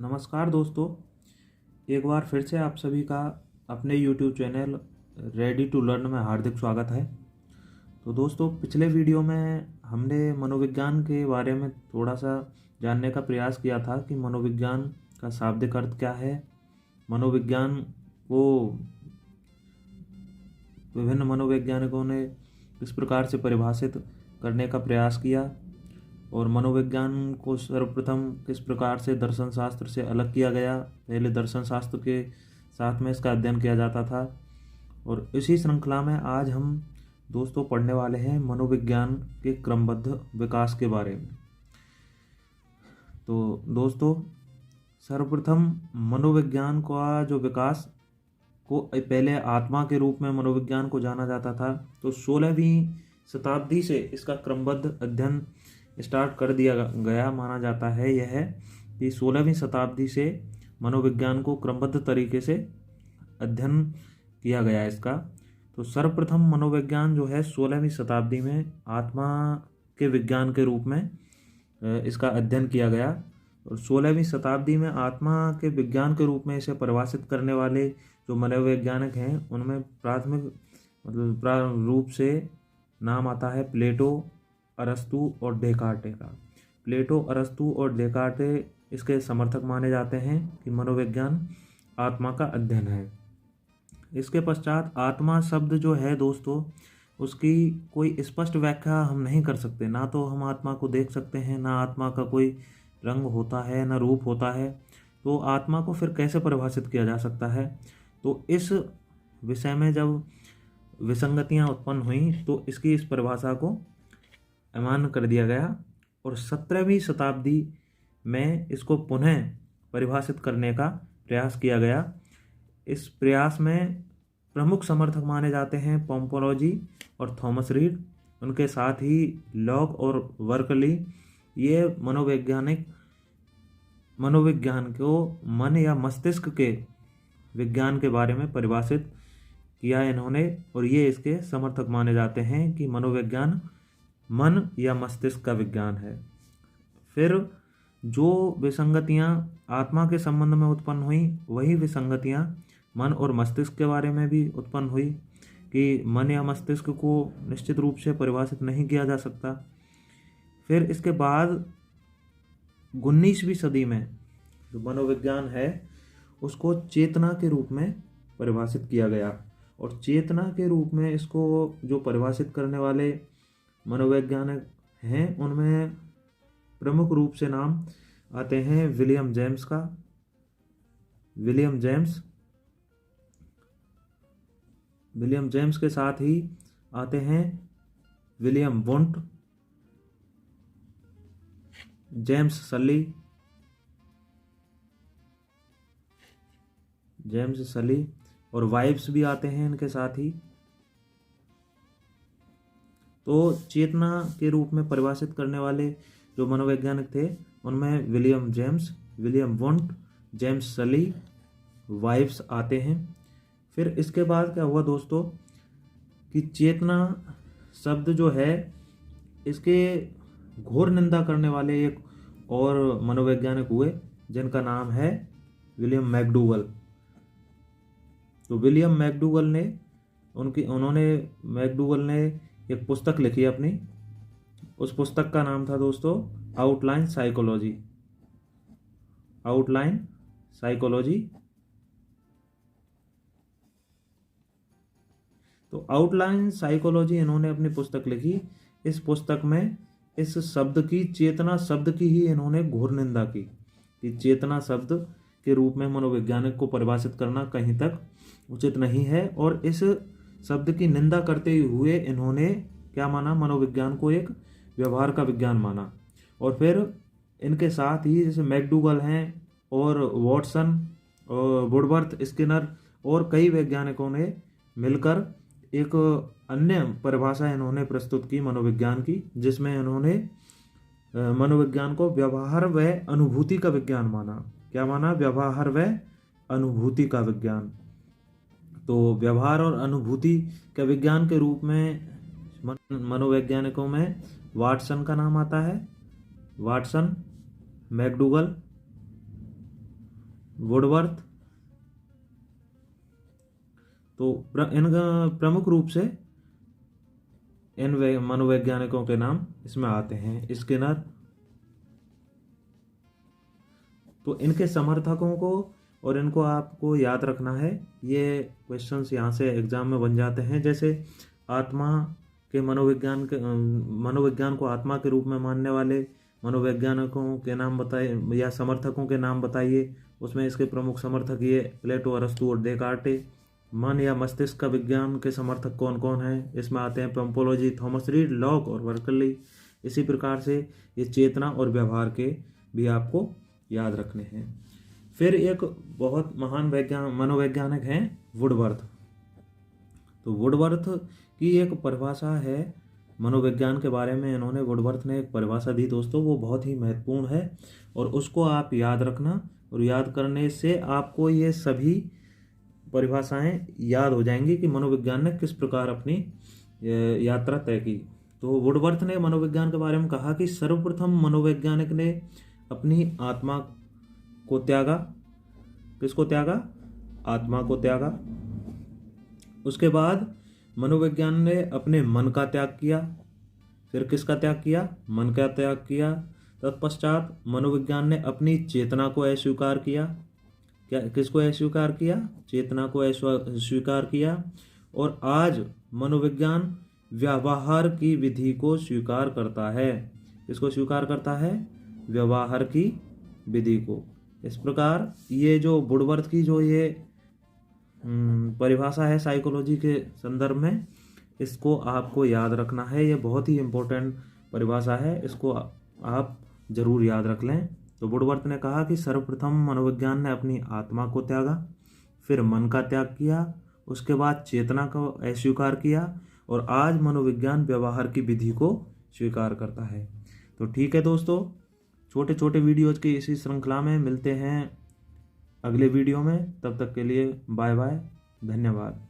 नमस्कार दोस्तों। एक बार फिर से आप सभी का अपने YouTube channel ready to learn में हार्दिक स्वागत है। तो दोस्तों, पिछले वीडियो में हमने मनोविज्ञान के बारे में थोड़ा सा जानने का प्रयास किया था कि मनोविज्ञान का शाब्दिक अर्थ क्या है। मनोविज्ञान को विभिन्न मनोवैज्ञानिकों ने किस प्रकार से परिभाषित करने का प्रयास किया और मनोविज्ञान को सर्वप्रथम किस प्रकार से दर्शन शास्त्र से अलग किया गया। पहले दर्शन शास्त्र के साथ में इसका अध्ययन किया जाता था और इसी श्रृंखला में आज हम दोस्तों पढ़ने वाले हैं मनोविज्ञान के क्रमबद्ध विकास के बारे में। तो दोस्तों, सर्वप्रथम मनोविज्ञान का जो विकास को पहले आत्मा के रूप में मनोविज्ञान को जाना जाता था, तो 16वीं शताब्दी से इसका क्रमबद्ध अध्ययन स्टार्ट कर दिया गया माना जाता है। यह है कि 16वीं शताब्दी से मनोविज्ञान को क्रमबद्ध तरीके से अध्ययन किया गया इसका। तो सर्वप्रथम मनोविज्ञान जो है 16वीं शताब्दी में आत्मा के विज्ञान के रूप में इसका अध्ययन किया गया और 16वीं शताब्दी में आत्मा के विज्ञान के रूप में इसे परिभाषित करने वाले जो मनोवैज्ञानिक हैं उनमें प्राथमिक रूप से नाम आता है प्लेटो, अरस्तु और डेकार्टे का। प्लेटो, अरस्तु और डेकार्टे इसके समर्थक माने जाते हैं कि मनोविज्ञान आत्मा का अध्ययन है। इसके पश्चात आत्मा शब्द जो है दोस्तों, उसकी कोई स्पष्ट व्याख्या हम नहीं कर सकते। ना तो हम आत्मा को देख सकते हैं, ना आत्मा का कोई रंग होता है, ना रूप होता है। तो आत्मा को फिर कैसे परिभाषित किया जा सकता है? तो इस विषय में जब विसंगतियां उत्पन्न हुई तो इसकी इस परिभाषा को अमान्य कर दिया गया और 17वीं शताब्दी में इसको पुनः परिभाषित करने का प्रयास किया गया। इस प्रयास में प्रमुख समर्थक माने जाते हैं पोम्पोलोजी और थॉमस रीड। उनके साथ ही लॉक और वर्कली। ये मनोविज्ञान को मन या मस्तिष्क के विज्ञान के बारे में परिभाषित किया इन्होंने और ये इसके समर्थक माने जाते हैं कि मनोविज्ञान मन या मस्तिष्क का विज्ञान है। फिर जो विसंगतियां आत्मा के संबंध में उत्पन्न हुई, वही विसंगतियां मन और मस्तिष्क के बारे में भी उत्पन्न हुई कि मन या मस्तिष्क को निश्चित रूप से परिभाषित नहीं किया जा सकता। फिर इसके बाद 19वीं सदी में जो मनोविज्ञान है उसको चेतना के रूप में परिभाषित किया गया और चेतना के रूप में इसको जो परिभाषित करने वाले मनोवैज्ञानिक हैं उनमें प्रमुख रूप से नाम आते हैं विलियम जेम्स का। विलियम जेम्स के साथ ही आते हैं विलियम वुंट, जेम्स सली और वाइब्स भी आते हैं इनके साथ ही। तो चेतना के रूप में परिभाषित करने वाले जो मनोवैज्ञानिक थे उनमें William James, William Wundt, James सली, वाइब्स आते हैं। फिर इसके बाद क्या हुआ दोस्तों कि चेतना शब्द जो है इसके घोर निंदा करने वाले एक और मनोवैज्ञानिक हुए जिनका नाम है विलियम मैकडूगल। तो विलियम मैकडूगल ने एक पुस्तक लिखी अपनी। उस पुस्तक का नाम था दोस्तों आउटलाइन साइकोलॉजी। तो आउटलाइन साइकोलॉजी इन्होंने अपनी पुस्तक लिखी। इस पुस्तक में इस शब्द की, चेतना शब्द की ही इन्होंने घोर निंदा की कि चेतना शब्द के रूप में मनोवैज्ञानिक को परिभाषित करना कहीं तक उचित नहीं है और इस शब्द की निंदा करते हुए इन्होंने क्या माना, मनोविज्ञान को एक व्यवहार का विज्ञान माना। और फिर इनके साथ ही जैसे मैकडूगल हैं और वॉटसन और वुडवर्थ, स्किनर और कई वैज्ञानिकों ने मिलकर एक अन्य परिभाषा इन्होंने प्रस्तुत की मनोविज्ञान की, जिसमें इन्होंने मनोविज्ञान को व्यवहार व अनुभूति का विज्ञान माना। क्या माना? व्यवहार व अनुभूति का विज्ञान। तो व्यवहार और अनुभूति के विज्ञान के रूप में मनोवैज्ञानिकों में वाटसन का नाम आता है। Watson, McDougall Woodworth. तो इनका प्रमुख रूप से इन मनोवैज्ञानिकों के नाम इसमें आते हैं। स्किनर। तो इनके समर्थकों को और इनको आपको याद रखना है, ये क्वेश्चंस यहाँ से एग्जाम में बन जाते हैं। जैसे आत्मा के मनोविज्ञान को आत्मा के रूप में मानने वाले मनोवैज्ञानिकों के नाम बताइए या समर्थकों के नाम बताइए। उसमें इसके प्रमुख समर्थक ये प्लेटो, अरस्तु और डेकार्टे। मन या मस्तिष्क का विज्ञान के समर्थक कौन कौन हैं? इसमें आते हैं पंपोलोजी, थॉमस रीड, लॉक और बर्कली। इसी प्रकार से ये चेतना और व्यवहार के भी आपको याद रखने हैं। फिर एक बहुत महान मनोवैज्ञानिक हैं वुडवर्थ। तो वुडवर्थ की एक परिभाषा है मनोविज्ञान के बारे में, इन्होंने वुडवर्थ ने एक परिभाषा दी दोस्तों, वो बहुत ही महत्वपूर्ण है और उसको आप याद रखना। और याद करने से आपको ये सभी परिभाषाएं याद हो जाएंगी कि मनोविज्ञान ने किस प्रकार अपनी यात्रा तय की। तो वुडवर्थ ने मनोविज्ञान के बारे में कहा कि सर्वप्रथम मनोवैज्ञानिक ने अपनी आत्मा को त्यागा। किसको त्यागा? आत्मा को त्यागा। उसके बाद मनोविज्ञान ने अपने मन का त्याग किया। फिर किसका त्याग किया? मन का त्याग किया। तत्पश्चात मनोविज्ञान ने अपनी चेतना को अस्वीकार किया। क्या? किसको अस्वीकार किया? चेतना को अस्वीकार किया। और आज मनोविज्ञान व्यवहार की विधि को स्वीकार करता है। किसको स्वीकार करता है? व्यवहार की विधि को। इस प्रकार ये जो वुडवर्थ की जो ये परिभाषा है साइकोलॉजी के संदर्भ में, इसको आपको याद रखना है। ये बहुत ही इम्पोर्टेंट परिभाषा है, इसको आप जरूर याद रख लें। तो वुडवर्थ ने कहा कि सर्वप्रथम मनोविज्ञान ने अपनी आत्मा को त्यागा, फिर मन का त्याग किया, उसके बाद चेतना को अस्वीकार किया और आज मनोविज्ञान व्यवहार की विधि को स्वीकार करता है। तो ठीक है दोस्तों, छोटे छोटे वीडियोज़ की इसी श्रृंखला में मिलते हैं अगले वीडियो में। तब तक के लिए बाय बाय, धन्यवाद।